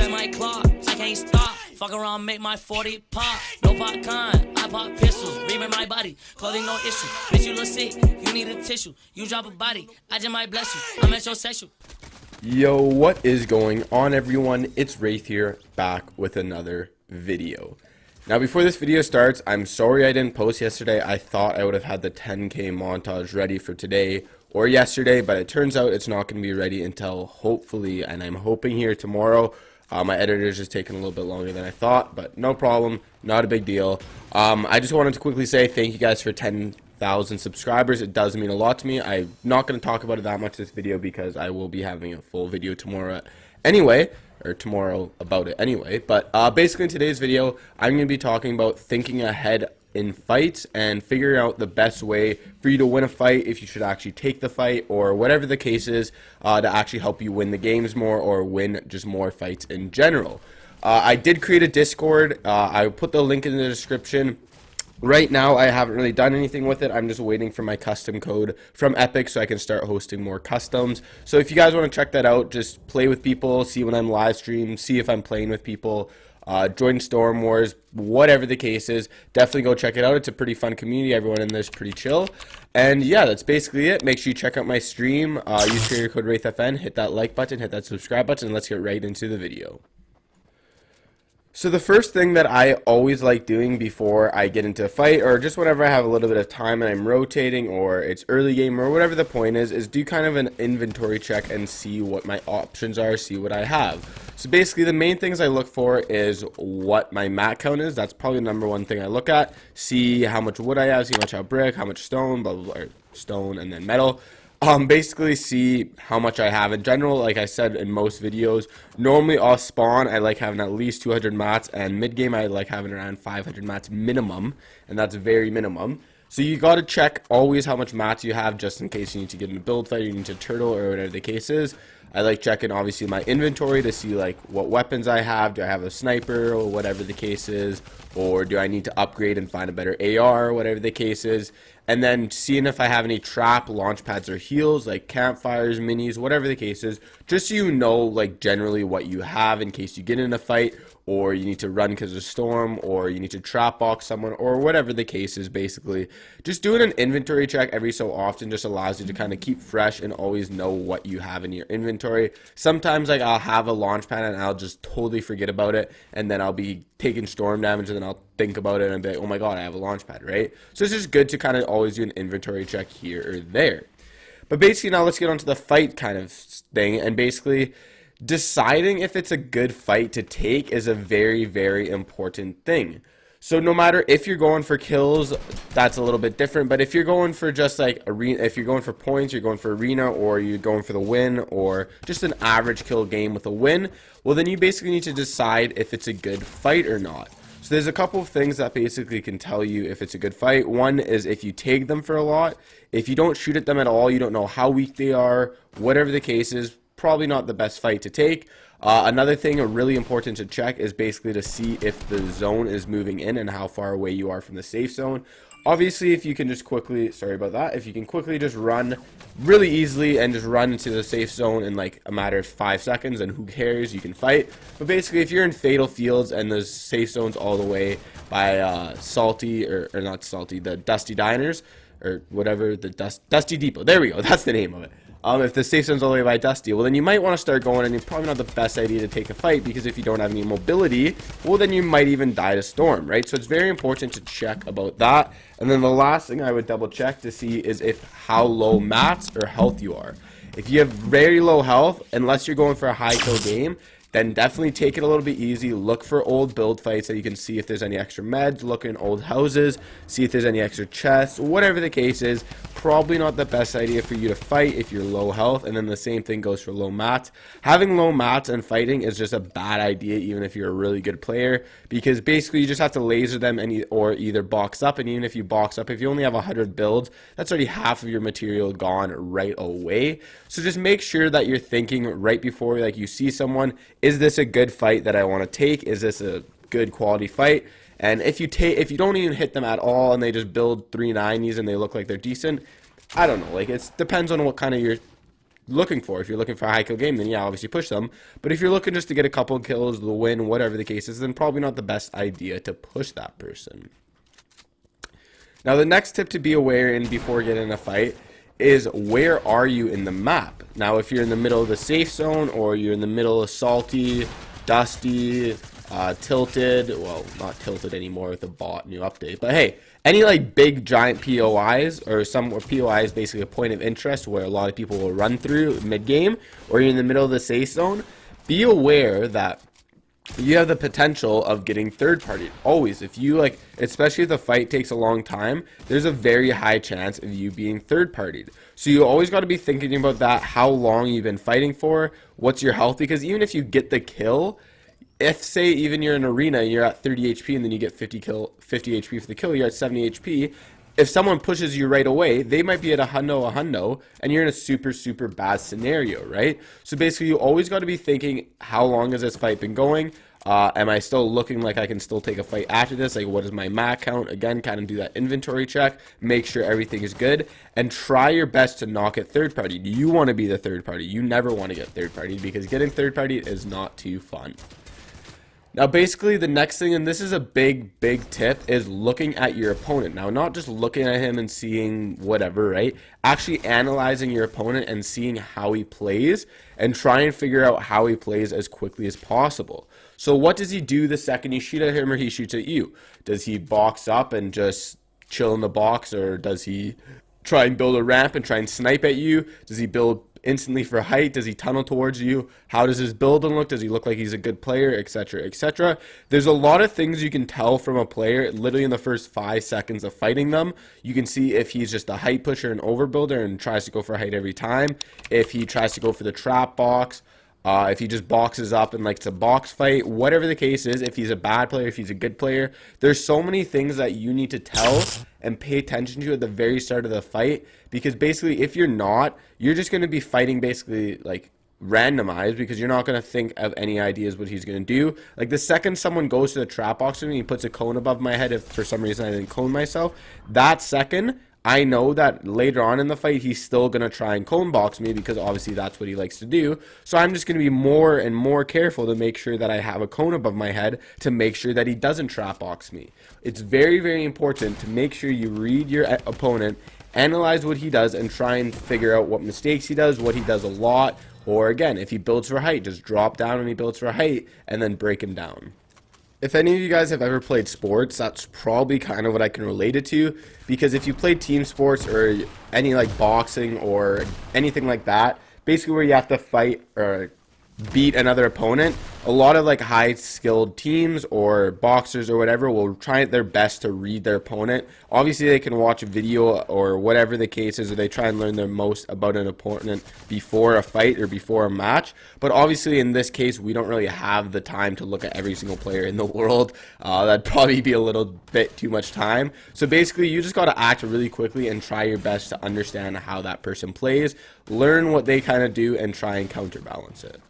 in my clock, I can't stop. Fuck around, make my 40 pop. No popcorn, I pop pistols. Reaming my body, clothing no issue. Bitch, you look sick, you need a tissue. You drop a body, I just might bless you. I'm metrosexual. Yo, what is going on, everyone? It's Wraith here, back with another video. Now, before this video starts, I'm sorry I didn't post yesterday. I thought I would have had the 10K montage ready for today or yesterday, but it turns out it's not going to be ready until hopefully, and I'm hoping here tomorrow. My editor's just taking a little bit longer than I thought, but no problem, not a big deal. I just wanted to quickly say thank you guys for 10,000 subscribers. It does mean a lot to me. I'm not going to talk about it that much this video because I will be having a full video tomorrow anyway, or tomorrow about it anyway. But basically in today's video, I'm going to be talking about thinking ahead in fights and figuring out the best way for you to win a fight, if you should actually take the fight or whatever the case is, to actually help you win the games more or win just more fights in general. I did create a Discord. I put the link in the description. Right now I haven't really done anything with it. I'm just waiting for my custom code from Epic so I can start hosting more customs. So if you guys want to check that out, just play with people, see when I'm live stream, see if I'm playing with people. Join Storm Wars, whatever the case is, definitely go check it out. It's a pretty fun community. Everyone in there is pretty chill. And yeah, that's basically it. Make sure you check out my stream. Use creator code WraithFN, hit that like button, hit that subscribe button, and let's get right into the video. So the first thing that I always like doing before I get into a fight, or just whenever I have a little bit of time and I'm rotating, or it's early game, or whatever the point is do kind of an inventory check and see what my options are, see what I have. So basically the main things I look for is what my mat count is. That's probably the number one thing I look at. See how much wood I have, see how much I have brick, how much stone, blah, blah, blah, or stone and then metal. Basically see how much I have in general. Like I said in most videos, normally off spawn I like having at least 200 mats, and mid game I like having around 500 mats minimum, and that's very minimum. So you got to check always how much mats you have, just in case you need to get in a build fight, you need to turtle, or whatever the case is. I like checking obviously my inventory to see like what weapons I have. Do I have a sniper or whatever the case is, or do I need to upgrade and find a better AR or whatever the case is. And then seeing if I have any trap, launch pads, or heals, like campfires, minis, whatever the case is, just so you know like generally what you have in case you get in a fight, or you need to run because of a storm, or you need to trap box someone, or whatever the case is. Basically just doing an inventory check every so often just allows you to kind of keep fresh and always know what you have in your inventory. Sometimes like I'll have a launch pad and I'll just totally forget about it, and then I'll be taking storm damage, and then I'll think about it and be like, oh my god, I have a launch pad, right? So it's just good to kind of always do an inventory check here or there. But basically now let's get on to the fight kind of thing, and basically deciding if it's a good fight to take is a very, very important thing. So no matter if you're going for kills, that's a little bit different, but if you're going for just like arena, if you're going for points, you're going for arena, or you're going for the win, or just an average kill game with a win, well then you basically need to decide if it's a good fight or not. So there's a couple of things that basically can tell you if it's a good fight. One is if you tag them for a lot. If you don't shoot at them at all, you don't know how weak they are, whatever the case is, probably not the best fight to take. Another thing really important to check is basically to see if the zone is moving in and how far away you are from the safe zone. Obviously, if you can just quickly, sorry about that, if you can quickly just run really easily and just run into the safe zone in like a matter of 5 seconds, then who cares, you can fight. But basically, if you're in fatal fields and the safe zone's all the way by Salty, or not Salty, the Dusty Diners, or whatever, the Dusty Depot, there we go, that's the name of it. If the safe zone's all the way by Dusty, well then you might want to start going, and it's probably not the best idea to take a fight, because if you don't have any mobility, well then you might even die to storm, right? So it's very important to check about that. And then the last thing I would double check to see is if how low mats or health you are. If you have very low health, unless you're going for a high kill game, then definitely take it a little bit easy. Look for old build fights that you can see if there's any extra meds. Look in old houses, see if there's any extra chests, whatever the case is. Probably not the best idea for you to fight if you're low health. And then the same thing goes for low mats. Having low mats and fighting is just a bad idea, even if you're a really good player, because basically you just have to laser them or either box up. And even if you box up, if you only have 100 builds, that's already half of your material gone right away. So just make sure that you're thinking right before like you see someone, is this a good fight that I want to take? Is this a good quality fight? And if you don't even hit them at all and they just build 390s and they look like they're decent, I don't know. Like, it depends on what kind of looking for. If you're looking for a high kill game, then yeah, obviously push them. But if you're looking just to get a couple kills, the win, whatever the case is, then probably not the best idea to push that person. Now, the next tip to be aware in before getting in a fight is where are you in the map? Now, if you're in the middle of the safe zone or you're in the middle of salty, dusty, tilted, well, not tilted anymore with the bot new update, but hey, any like big giant POIs or somewhere POI is basically a point of interest where a lot of people will run through mid game, or you're in the middle of the safe zone, be aware that you have the potential of getting third party. Always, if you like, especially if the fight takes a long time, there's a very high chance of you being third partied. So you always got to be thinking about that, how long you've been fighting for, what's your health, because even if you get the kill, if say even you're in an arena and you're at 30 HP and then you get 50 HP for the kill, you're at 70 HP. If someone pushes you right away, they might be at a hundo, and you're in a super bad scenario, right? So basically, you always got to be thinking, how long has this fight been going? Am I still looking like I can still take a fight after this? Like, what is my mat count? Again, kind of do that inventory check, make sure everything is good, and try your best to not get third party. You want to be the third party. You never want to get third party, because getting third party is not too fun. Now, basically, the next thing, and this is a big tip, is looking at your opponent. Now, not just looking at him and seeing whatever, right? Actually analyzing your opponent and seeing how he plays and try and figure out how he plays as quickly as possible. So what does he do the second you shoot at him or he shoots at you? Does he box up and just chill in the box, or does he try and build a ramp and try and snipe at you? Does he build instantly for height? Does he tunnel towards you? How does his building look? Does he look like he's a good player, etc., etc.? There's a lot of things you can tell from a player literally in the first 5 seconds of fighting them. You can see if he's just a height pusher and overbuilder and tries to go for height every time, if he tries to go for the trap box, if he just boxes up and likes to box fight, whatever the case is, if he's a bad player, if he's a good player. There's so many things that you need to tell and pay attention to at the very start of the fight, because basically if you're not, you're just going to be fighting basically like randomized, because you're not going to think of any ideas what he's going to do. Like the second someone goes to the trap box and he puts a cone above my head, if for some reason I didn't cone myself, that second I know that later on in the fight, he's still going to try and cone box me, because obviously that's what he likes to do. So I'm just going to be more and more careful to make sure that I have a cone above my head to make sure that he doesn't trap box me. It's very important to make sure you read your opponent, analyze what he does, and try and figure out what mistakes he does, what he does a lot, or again, if he builds for height, just drop down when he builds for height and then break him down. If any of you guys have ever played sports, that's probably kind of what I can relate it to, because if you play team sports or any like boxing or anything like that, basically where you have to fight or beat another opponent, a lot of like high skilled teams or boxers or whatever will try their best to read their opponent. Obviously they can watch a video or whatever the case is, or they try and learn the most about an opponent before a fight or before a match. But obviously in this case we don't really have the time to look at every single player in the world. That'd probably be a little bit too much time. So basically you just got to act really quickly and try your best to understand how that person plays, learn what they kind of do, and try and counterbalance it.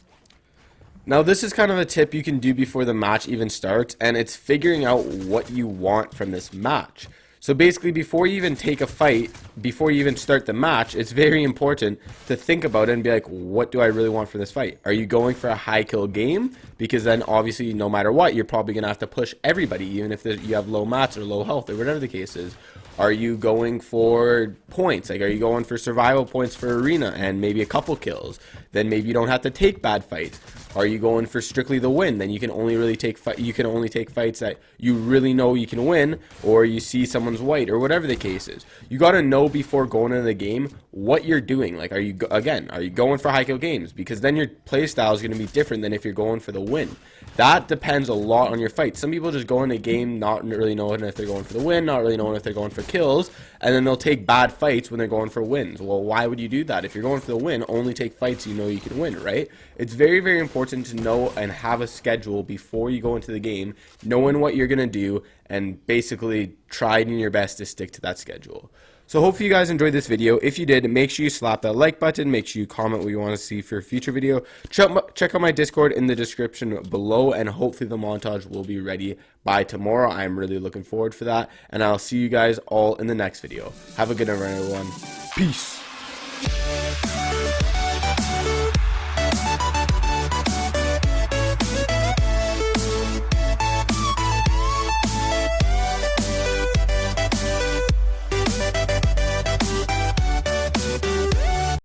Now this is kind of a tip you can do before the match even starts, and it's figuring out what you want from this match. So basically before you even take a fight, before you even start the match, it's very important to think about it and be like, what do I really want for this fight? Are you going for a high kill game? Because then obviously no matter what, you're probably going to have to push everybody, even if you have low mats or low health or whatever the case is. Are you going for points? Like, are you going for survival points for arena and maybe a couple kills? Then maybe you don't have to take bad fights. Are you going for strictly the win? Then you can only really take fights that you really know you can win, or you see someone's white, or whatever the case is. You got to know before going into the game what you're doing. Like, are you going for high kill games? Because then your play style is going to be different than if you're going for the win. That depends a lot on your fight. Some people just go in a game not really knowing if they're going for the win, not really knowing if they're going for kills, and then they'll take bad fights when they're going for wins. Well, why would you do that? If you're going for the win, only take fights you know you can win, right? It's very important to know and have a schedule before you go into the game, knowing what you're going to do, and basically trying your best to stick to that schedule. So hopefully you guys enjoyed this video. If you did, make sure you slap that like button. Make sure you comment what you want to see for a future video. Check out my Discord in the description below, and hopefully the montage will be ready by tomorrow. I'm really looking forward for that, and I'll see you guys all in the next video. Have a good night, everyone. Peace.